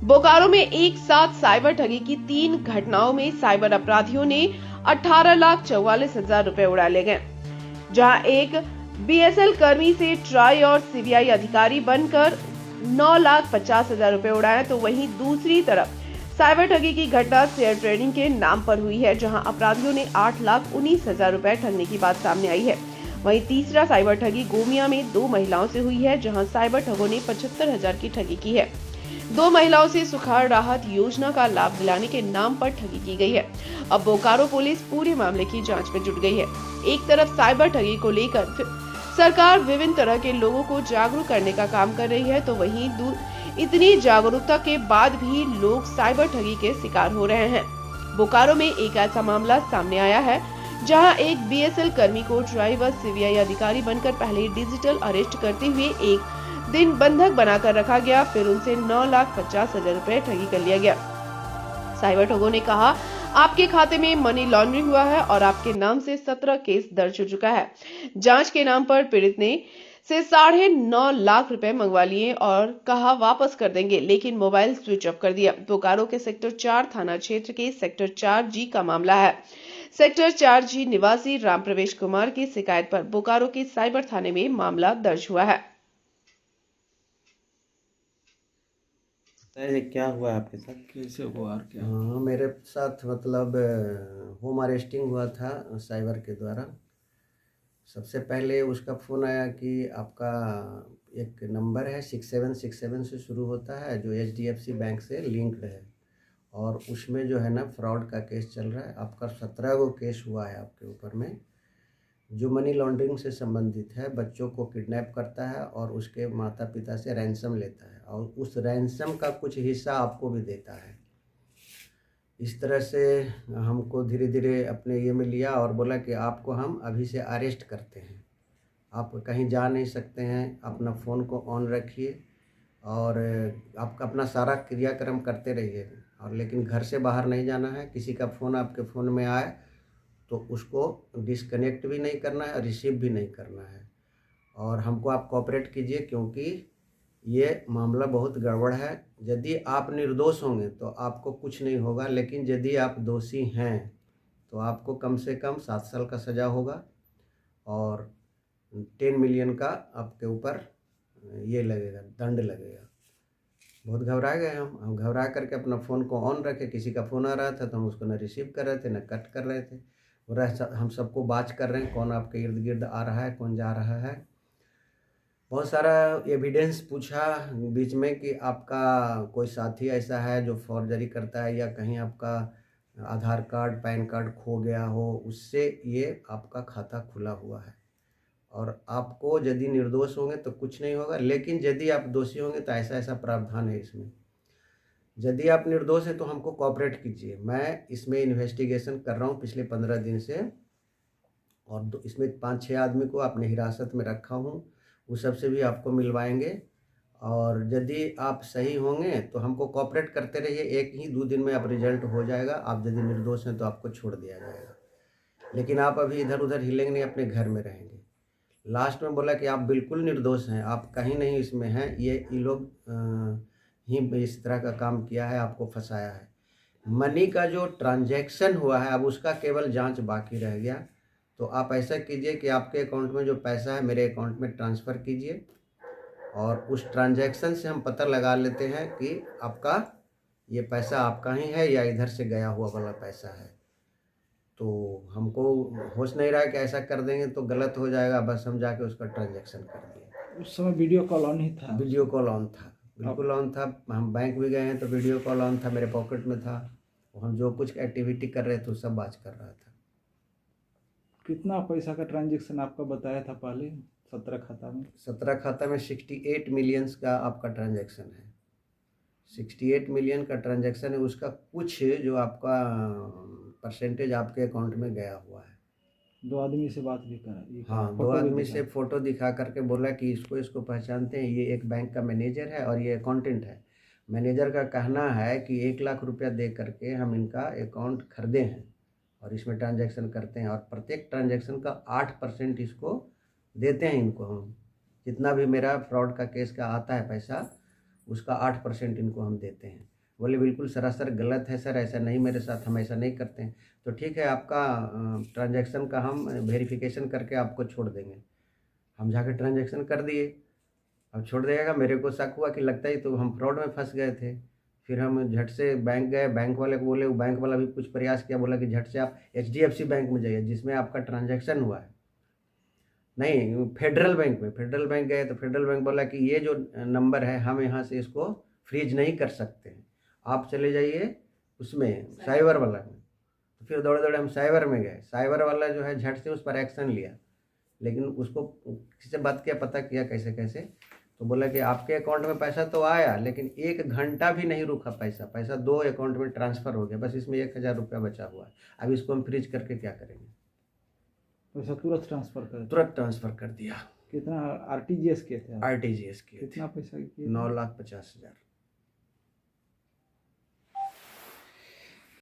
बोकारो में एक साथ साइबर ठगी की 3 घटनाओं में साइबर अपराधियों ने 18,44,000 रुपए उड़ा ले गए। जहां एक बीएसएल कर्मी से ट्राई और सीबीआई अधिकारी बनकर 9,50,000 रुपए उड़ाए, तो वहीं दूसरी तरफ साइबर ठगी की घटना शेयर ट्रेडिंग के नाम पर हुई है, जहां अपराधियों ने 8,19,000 रुपए ठगने की बात सामने आई है। वहीं तीसरा साइबर ठगी गोमिया में 2 महिलाओं से हुई है, जहां साइबर ठगों ने 75,000 की ठगी की है। 2 महिलाओं से सुखाड़ राहत योजना का लाभ दिलाने के नाम पर ठगी की गई है। अब बोकारो पुलिस पूरे मामले की जांच में जुट गई है। एक तरफ साइबर ठगी को लेकर सरकार विभिन्न तरह के लोगों को जागरूक करने का काम कर रही है, तो वहीं इतनी जागरूकता के बाद भी लोग साइबर ठगी के शिकार हो रहे हैं। बोकारो में एक ऐसा मामला सामने आया है जहां एक बीएसएल कर्मी को ट्राई व सीबीआई अधिकारी बनकर पहले डिजिटल अरेस्ट करते हुए एक दिन बंधक बनाकर रखा गया, फिर उनसे 9,50,000 रुपए ठगी कर लिया गया। साइबर ठगों ने कहा, आपके खाते में मनी लॉन्ड्रिंग हुआ है और आपके नाम से 17 केस दर्ज हो चुका है। जांच के नाम पर पीड़ित ने से 9.5 लाख रुपए मंगवा लिए और कहा वापस कर देंगे, लेकिन मोबाइल स्विच ऑफ कर दिया। बोकारो के सेक्टर 4 थाना क्षेत्र के सेक्टर 4G का मामला है। सेक्टर 4G निवासी राम प्रवेश कुमार की शिकायत पर बोकारो के साइबर थाने में मामला दर्ज हुआ है। ये क्या हुआ आपके साथ? कैसे हुआ और क्या? हाँ, मेरे साथ मतलब होम अरेस्टिंग हुआ था साइबर के द्वारा। सबसे पहले उसका फ़ोन आया कि आपका एक नंबर है 6767 से शुरू होता है, जो HDFC बैंक से लिंक्ड है, और उसमें जो है ना फ्रॉड का केस चल रहा है। आपका 17 गो केस हुआ है आपके ऊपर में, जो मनी लॉन्ड्रिंग से संबंधित है। बच्चों को किडनैप करता है और उसके माता पिता से रैंसम लेता है, और उस रैंसम का कुछ हिस्सा आपको भी देता है। इस तरह से हमको धीरे धीरे अपने ये में लिया और बोला कि आपको हम अभी से अरेस्ट करते हैं, आप कहीं जा नहीं सकते हैं, अपना फ़ोन को ऑन रखिए और आपका अपना सारा क्रियाक्रम करते रहिए, और लेकिन घर से बाहर नहीं जाना है। किसी का फ़ोन आपके फ़ोन में आए तो उसको डिस्कनेक्ट भी नहीं करना है और रिसीव भी नहीं करना है, और हमको आप कोऑपरेट कीजिए, क्योंकि ये मामला बहुत गड़बड़ है। यदि आप निर्दोष होंगे तो आपको कुछ नहीं होगा, लेकिन यदि आप दोषी हैं तो आपको कम से कम 7 साल का सज़ा होगा और 10 मिलियन का आपके ऊपर ये लगेगा, दंड लगेगा। बहुत घबरा गए हम घबरा करके अपना फ़ोन को ऑन रखे। किसी का फ़ोन आ रहा था तो हम उसको न रिसीव कर रहे थे न कट कर रहे थे, हम सबको बात कर रहे हैं कौन आपके इर्द गिर्द आ रहा है, कौन जा रहा है। बहुत सारा एविडेंस पूछा बीच में कि आपका कोई साथी ऐसा है जो फॉर्जरी करता है, या कहीं आपका आधार कार्ड पैन कार्ड खो गया हो, उससे ये आपका खाता खुला हुआ है। और आपको यदि निर्दोष होंगे तो कुछ नहीं होगा, लेकिन यदि आप दोषी होंगे तो ऐसा ऐसा प्रावधान है इसमें। यदि आप निर्दोष हैं तो हमको कोऑपरेट कीजिए। मैं इसमें इन्वेस्टिगेशन कर रहा हूँ पिछले 15 दिन से, और इसमें 5-6 आदमी को अपने हिरासत में रखा हूँ, उस सब से भी आपको मिलवाएंगे। और यदि आप सही होंगे तो हमको कोऑपरेट करते रहिए, 1 ही 2 दिन में आप रिजल्ट हो जाएगा। आप यदि निर्दोष हैं तो आपको छोड़ दिया जाएगा, लेकिन आप अभी इधर उधर हिलेंगे नहीं, अपने घर में रहेंगे। लास्ट में बोला कि आप बिल्कुल निर्दोष हैं, आप कहीं नहीं इसमें हैं, ये लोग ही इस तरह का काम किया है, आपको फंसाया है। मनी का जो ट्रांजैक्शन हुआ है अब उसका केवल जांच बाकी रह गया। तो आप ऐसा कीजिए कि आपके अकाउंट में जो पैसा है मेरे अकाउंट में ट्रांसफ़र कीजिए, और उस ट्रांजैक्शन से हम पता लगा लेते हैं कि आपका ये पैसा आपका ही है या इधर से गया हुआ वाला पैसा है। तो हमको होश नहीं रहा है कि ऐसा कर देंगे तो गलत हो जाएगा, बस हम जाके उसका ट्रांजैक्शन कर दिए। उस समय वीडियो कॉल ऑन ही था? वीडियो कॉल ऑन था, बिल्कुल ऑन था। हम बैंक भी गए हैं तो वीडियो कॉल ऑन था, मेरे पॉकेट में था। हम जो कुछ एक्टिविटी कर रहे थे सब बात कर रहा था। कितना पैसा का ट्रांजैक्शन आपका बताया था पहले? 17 खाता में? 17 खाता में 68 मिलियंस का आपका ट्रांजैक्शन है। 68 मिलियन का ट्रांजैक्शन है, उसका कुछ जो आपका परसेंटेज आपके अकाउंट में गया हुआ है। 2 आदमी से बात भी करा? हाँ, 2 आदमी से फ़ोटो दिखा करके बोला कि इसको पहचानते हैं, ये एक बैंक का मैनेजर है और ये अकाउंटेंट है। मैनेजर का कहना है कि 1 लाख रुपया दे करके हम इनका अकाउंट खरीदे हैं और इसमें ट्रांजैक्शन करते हैं, और प्रत्येक ट्रांजैक्शन का 8% इसको देते हैं इनको हम। जितना भी मेरा फ्रॉड का केस का आता है पैसा, उसका 8% इनको हम देते हैं। बोले बिल्कुल सरासर गलत है सर, ऐसा नहीं मेरे साथ, हम ऐसा नहीं करते हैं। तो ठीक है, आपका ट्रांजैक्शन का हम वेरिफिकेशन करके आपको छोड़ देंगे। हम जाके ट्रांजैक्शन कर दिए। अब छोड़ देगा, मेरे को शक हुआ कि लगता ही तो हम फ्रॉड में फंस गए थे। फिर हम झट से बैंक गए, बैंक वाले को बोले, वो बैंक वाला भी कुछ प्रयास किया, बोला कि झट से आप HDFC बैंक में जाइए जिसमें आपका ट्रांजैक्शन हुआ है। नहीं, फेडरल बैंक गए तो फेडरल बैंक बोला कि ये जो नंबर है हम यहाँ से इसको फ्रीज नहीं कर सकते हैं, आप चले जाइए उसमें साइबर वाला में। तो फिर दौड़े दौड़े हम साइबर में गए। साइबर वाला जो है झट से उस पर एक्शन लिया, लेकिन उसको किसी से बात किया, पता किया कैसे कैसे, तो बोला कि आपके अकाउंट में पैसा तो आया, लेकिन 1 घंटा भी नहीं रुका पैसा 2 अकाउंट में ट्रांसफ़र हो गया, बस इसमें 1000 रुपया बचा हुआ है। अब इसको हम फ्रीज करके क्या करेंगे? पैसा तुरंत ट्रांसफर कर? तुरंत ट्रांसफ़र कर दिया। कितना RTGS किए थे आप? RTGS किए थे। कितना पैसा किए? 9,50,000।